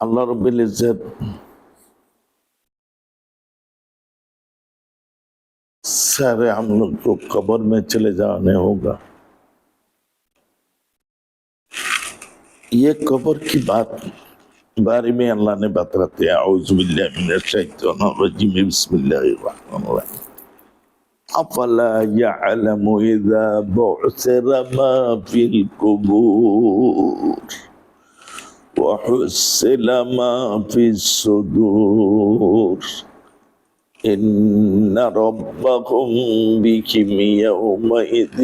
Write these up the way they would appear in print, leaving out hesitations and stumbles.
اللہ رب العزت سارے ہم لوگ کو قبر میں چلے جانے ہوگا. یہ قبر کی بات بارے میں اللہ نے بتاتے ہیں. اعوذ باللہ من الشیطان الرجیم بسم اللہ الرحمن الرحیم. افلا يعلم اذا بعثر ما في القبور وحصل ما في الصدور ان ربكم بكم يومئذ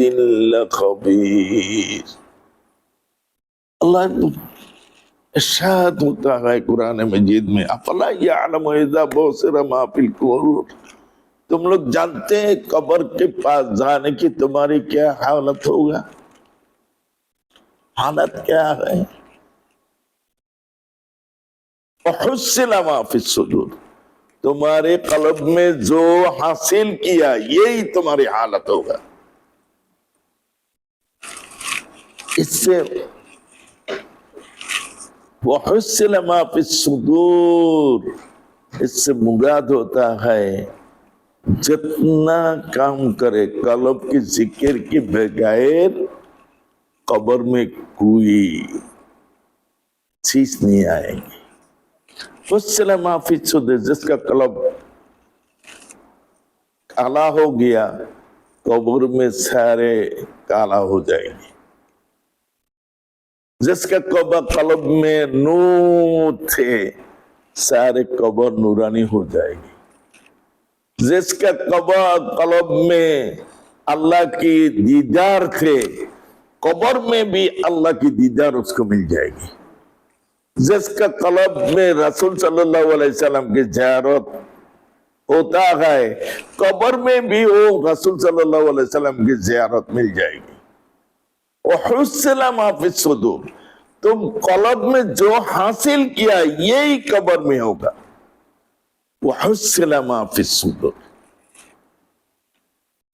لخبير. اللہ ارشاد ہوتا ہے قرآن مجید میں افلا یعلم اذا بعثر ما فی القبور. تم لوگ جانتے ہیں قبر کے پاس جانے کی تمہاری کیا حالت ہوگا؟ حالت کیا ہے؟ وحصل ما فی الصدور. تمہارے قلب میں جو حاصل کیا یہی تمہاری حالت ہوگا. اس سے وحصل ما فی الصدور اس سے مراد ہوتا ہے جتنا کام کرے قلب کی ذکر کے بغیر قبر میں کوئی چیز نہیں آئے گی. وحصل ما فی الصدور جس کا قلب کالا ہو گیا قبر میں سارے کالا ہو جائے گی. جس کا قلب میں نور تھے سارے قبر نورانی ہو جائے گی. جس کا قلب میں اللہ کی دیدار تھے قبر میں بھی اللہ کی دیدار اس کو مل جائے گی. جس کا قلب میں رسول صلی اللہ علیہ وسلم کی زیارت ہوتا ہے قبر میں بھی وہ رسول صلی اللہ علیہ وسلم کی زیارت مل جائے گی. وحصل ما فی الصدور تم قلب میں جو حاصل کیا یہی قبر میں ہوگا. وحصل ما فی الصدور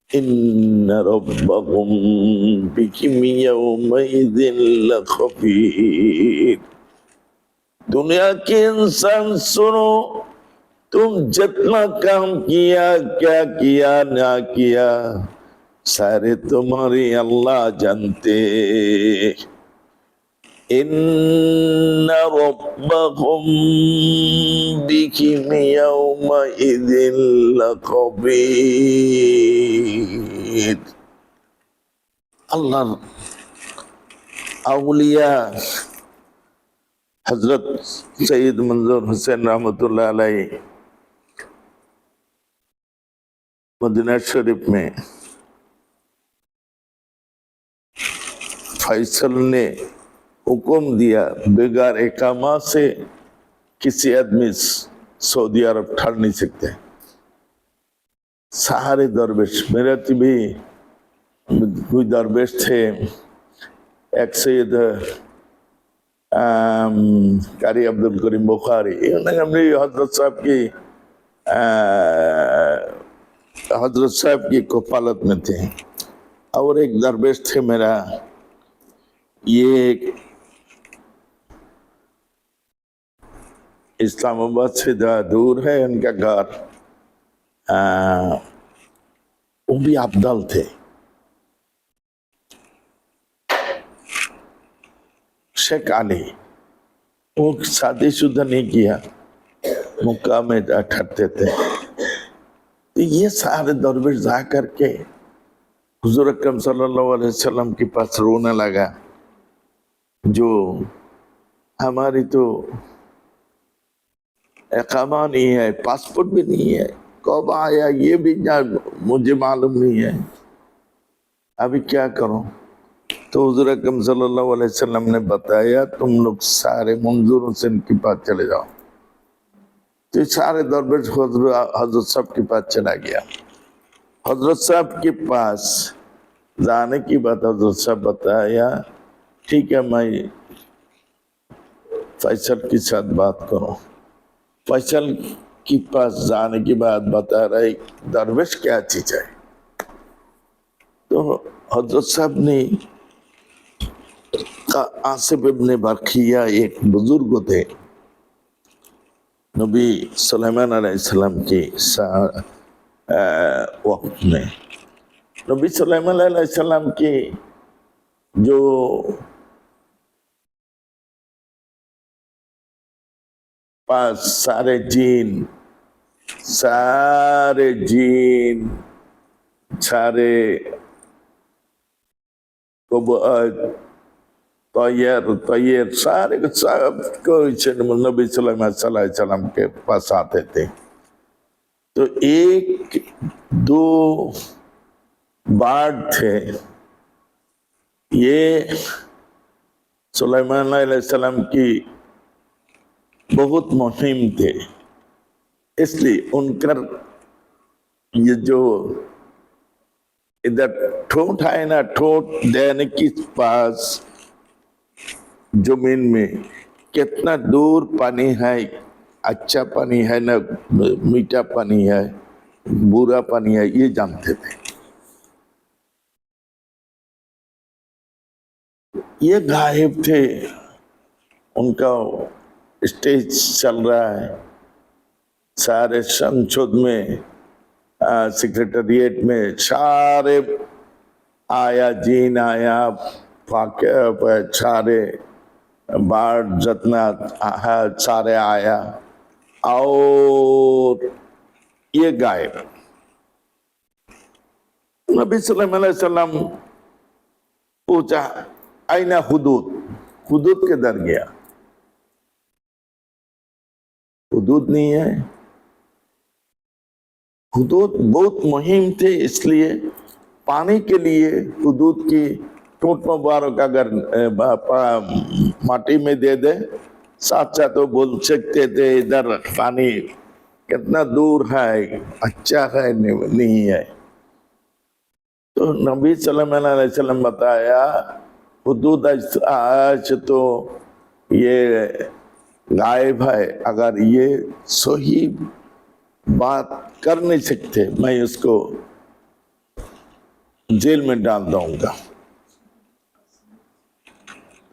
ان ربکم بکم یومئذ لخبیر. دنیا کے انسان سنو تم جتنا کام کیا کیا کیا نہ کیا سارے تمہاری اللہ جانتے. ان ربکم بکم یومئذ لخبیر. اللہ اولیاء حضرت سید منظور حسین رحمۃ اللہ علیہ مدینہ شریف میں فیصل نے حکم دیا بغیر اقامہ سے کسی آدمی سعودی عرب ٹھہر نہیں سکتے. سارے درویش میرے بھی کوئی درویش تھے. ایک سید قاری عبدالکریم بخاری حضرت صاحب کی کفالت میں تھے. اور ایک درویش تھے میرا یہ اسلام آباد سے دور ہے ان کا گھر. وہ بھی افضل تھے. شیخ علی وہ شادی شدہ نہیں کیا مکہ میں ٹھہرتے تھے. یہ سارے درویش جا کر کے حضور اکرم صلی اللہ علیہ وسلم کے پاس رونے لگا. جو ہماری تو اقامہ نہیں ہے پاسپورٹ بھی نہیں ہے کب آیا یہ بھی مجھے معلوم نہیں ہے ابھی کیا کروں. تو حضور اکرم صلی اللہ علیہ وسلم نے بتایا تم لوگ سارے منظور حسین کے پاس چلے جاؤ. تو سارے درویش حضرت صاحب کے پاس چلا گیا. حضرت صاحب کے پاس جانے کی بات حضرت صاحب بتایا ٹھیک ہے میں فیصل کے ساتھ بات کروں. فیصل کے پاس جانے کی بات بتا رہے درویش کیا چیز ہے. تو حضرت صاحب نے آصف ابن برقیہ ایک بزرگ تھے नबी सुलेमान अलैहिस्सलाम की वक्त में नबी सुलेमान अलैहिस्सलाम की जो पास सारे जीन सारे तैयर सारे सब नबी सल्लल्लाहु अलैहि वसल्लम के पास आते थे। तो एक दो बाढ़ थे, ये सुलेमान अलैहिस्सलाम की बहुत मुहिम थे, इसलिए उनका ये जो इधर ठोंठ है ना, ठोंठ देने के पास जमीन में कितना दूर पानी है, अच्छा पानी है ना मीठा पानी है, बुरा पानी है, ये जानते थे। ये गायब थे, उनका स्टेज चल रहा है, सारे संसद में सेक्रेटेरिएट में सारे आया, जीन आया, सारे बाढ़ जितना सारे आया और ये गायब। नबी सल्लल्लाहु अलैहि वसल्लम पूछा आईना हुदूद, हुदूद किधर गया? हुदूद नहीं है। हुदूद बहुत मुहिम थे, इसलिए पानी के लिए हुदूद की टूट मुबारक अगर माटी में दे दे, साथ साथ वो बोल सकते थे इधर पानी कितना दूर है, अच्छा है नहीं है। तो नबी सल्लल्लाहु अलैहि वसल्लम बताया हुदूद आज तो ये गायब है, अगर ये सही बात कर नहीं सकते मैं उसको जेल में डाल दूंगा।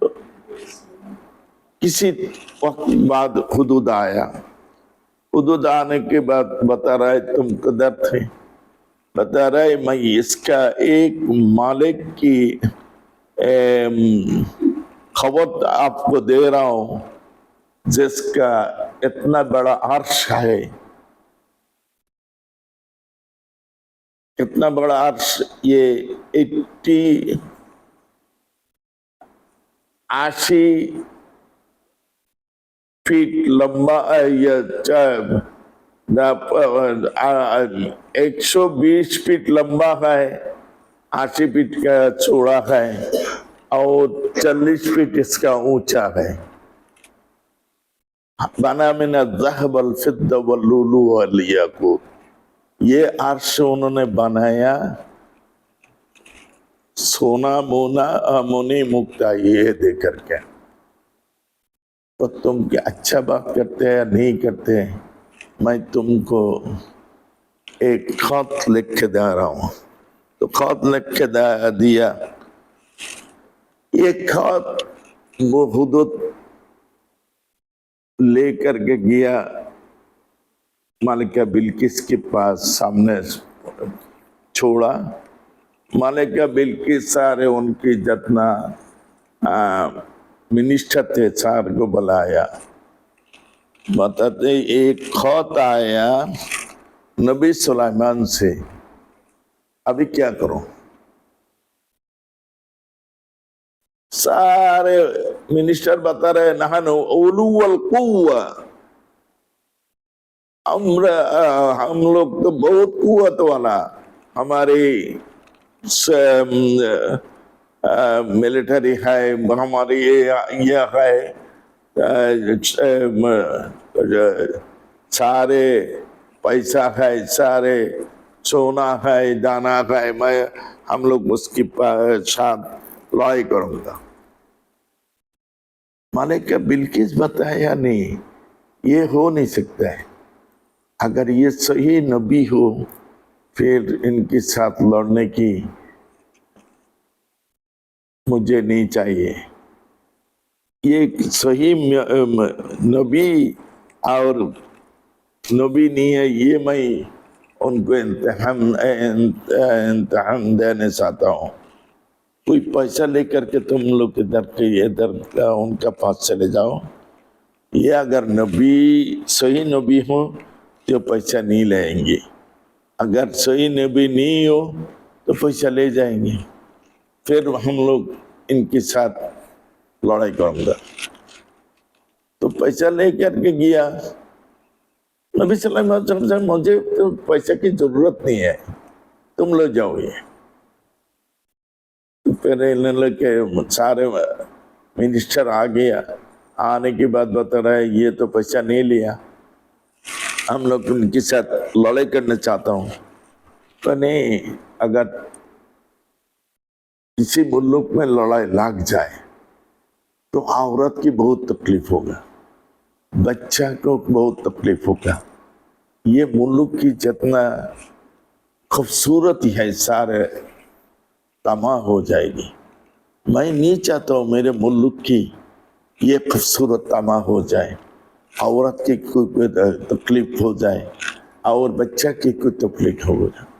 तो किसी वक्त बाद हुदूद आया, हुदूद आने के बाद बता रहा है तुम किधर थे, बता रहा है मैं इसका एक मालिक की खबर आपको दे रहा हूं जिसका इतना बड़ा अर्श है, इतना बड़ा अर्श, ये 80 फीट लंबा या 120 फीट लंबा है, 80 फीट का चौड़ा है और 40 फीट इसका ऊंचा है। बना मिन ज़हब वल फिद्दा वल लुलु वल याकूत, ये अर्श उन्होंने बनाया सोना मोना मोनी मुक्ता ये दे करके। तो तुम क्या अच्छा बात करते हैं या नहीं करते, मैं तुमको एक खत लिख के दे रहा हूं। तो खत लिख के दिया, ये खत वो हुदूद लेकर के गया मालिका बिल्किस के पास, सामने छोड़ा। मालिका बिल्किस सारे उनकी जितना मिनिस्टर थे सारे को बुलाया, बताते एक खत आया नबी सुलेमान से, अभी क्या करो? सारे मिनिस्टर बता रहे नहनु उलुल कुव्वा, हम लोग तो बहुत कुव्वत वाला, हमारी मिलिट्री है, हमारी ये है, सारे पैसा है, सारे सोना है, दाना है, मैं हम लोग उसकी साथ लड़ाई करूंगा। मालिका बिल्किस बताया नहीं, ये हो नहीं सकता है, अगर ये सही नबी हो फिर इनके साथ लड़ने की मुझे नहीं चाहिए। ये सही नबी और नबी नहीं है, ये मैं उनको इम्तिहान देने चाहता हूँ। कोई पैसा लेकर के तुम लोग इधर का उनका पास चले जाओ, ये अगर नबी सही नबी हो तो पैसा नहीं लेंगे, अगर सही नबी नहीं हो तो पैसा ले जाएंगे, फिर हम लोग इनके साथ लड़ाई करूंगा। तो पैसा लेकर के गया। नबी सल्लल्लाहु अलैहि वसल्लम, मुझे तो पैसे की जरूरत नहीं है, तुम ले जाओ ये। तो फिर के सारे मिनिस्टर आ गया, आने के बाद बता रहा है ये तो पैसा नहीं लिया, हम लोग उनके साथ लड़ाई करना चाहता हूँ। तो नहीं, अगर किसी मुल्क में लड़ाई लग जाए तो औरत की बहुत तकलीफ होगा, बच्चा को बहुत तकलीफ होगा, ये मुल्क की जितना खूबसूरत है सारे तबाह हो जाएगी। मैं नहीं चाहता हूँ मेरे मुल्क की ये खूबसूरत तबाह हो जाए, औरत की कोई तकलीफ हो जाए और बच्चा की कोई तकलीफ हो जाए।